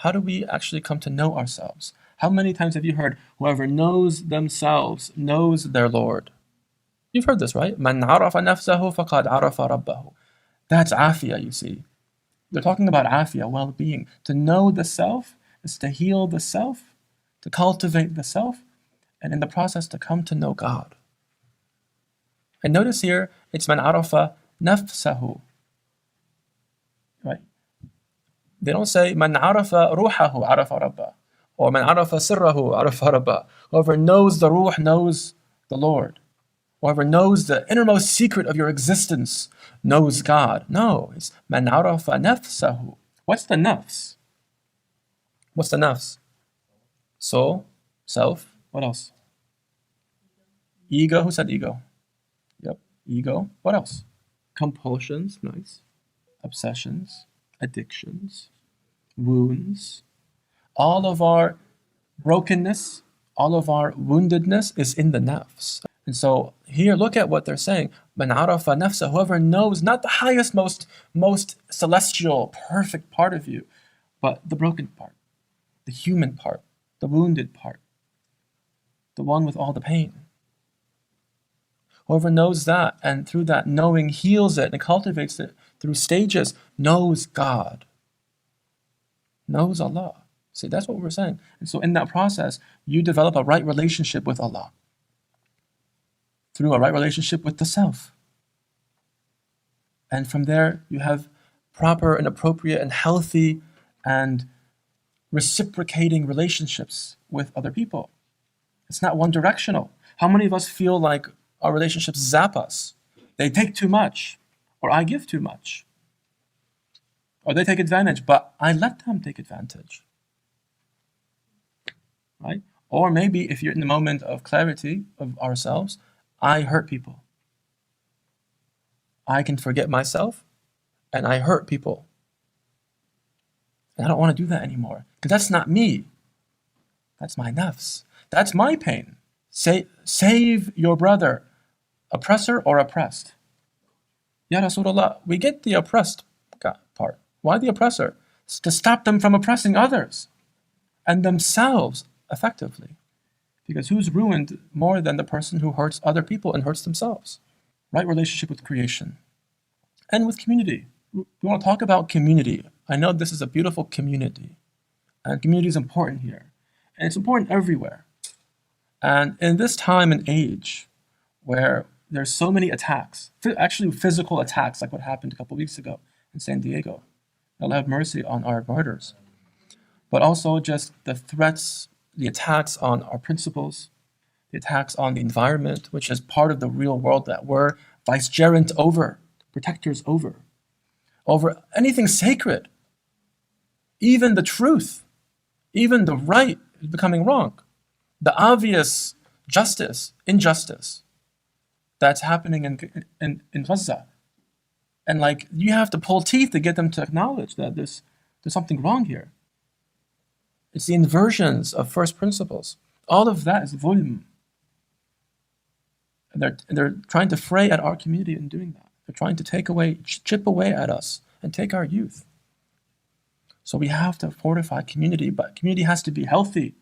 How do we actually come to know ourselves? How many times have you heard, whoever knows themselves knows their Lord? You've heard this, right? Man arafa nafsahu faqad arafa rabbahu. That's afia, you see. They're talking about afia, well-being. To know the self is to heal the self, to cultivate the self, and in the process to come to know God. And notice here, it's man arafa nafsahu. Right? They don't say man arafa ruhahu arafa rabbah, or man arafa sirrahu arafa rabbah. Whoever knows the ruh knows the Lord. Whoever knows the innermost secret of your existence knows God. No, it's man arafa nafsahu. What's the nafs? What's the nafs? Soul, self. What else? Ego. Who said ego? Yep, ego. What else? Compulsions. Nice. Obsessions, addictions, wounds. All of our brokenness, all of our woundedness is in the nafs. And so here, look at what they're saying. Man arafa nafsa, whoever knows not the highest, most celestial, perfect part of you, but the broken part, the human part, the wounded part, the one with all the pain. Whoever knows that, and through that knowing heals it and cultivates it through stages, knows God, knows Allah. See, that's what we're saying. And so in that process, you develop a right relationship with Allah, through a right relationship with the self. And from there, you have proper and appropriate and healthy and reciprocating relationships with other people. It's not one directional. How many of us feel like our relationships zap us? They take too much, or I give too much. Or they take advantage, but I let them take advantage. Right? Or maybe if you're in the moment of clarity of ourselves, I hurt people. I can forget myself and I hurt people. And I don't want to do that anymore, because that's not me. That's my nafs. That's my pain. Save your brother, oppressor or oppressed. Ya Rasulullah, we get the oppressed part. Why the oppressor? It's to stop them from oppressing others and themselves effectively. Because who's ruined more than the person who hurts other people and hurts themselves? Right relationship with creation and with community. We want to talk about community. I know this is a beautiful community, and community is important here, and it's important everywhere. And in this time and age where there's so many attacks, actually physical attacks, like what happened a couple weeks ago in San Diego, Allah have mercy on our martyrs, but also just the threats, the attacks on our principles, the attacks on the environment, which is part of the real world that we're vicegerent over, protectors over anything sacred. Even the truth, even the right is becoming wrong. The obvious injustice that's happening in Gaza. And like, you have to pull teeth to get them to acknowledge that there's something wrong here. It's the inversions of first principles. All of that is volume. And they're trying to fray at our community in doing that. They're trying to chip away at us and take our youth. So we have to fortify community, but community has to be healthy.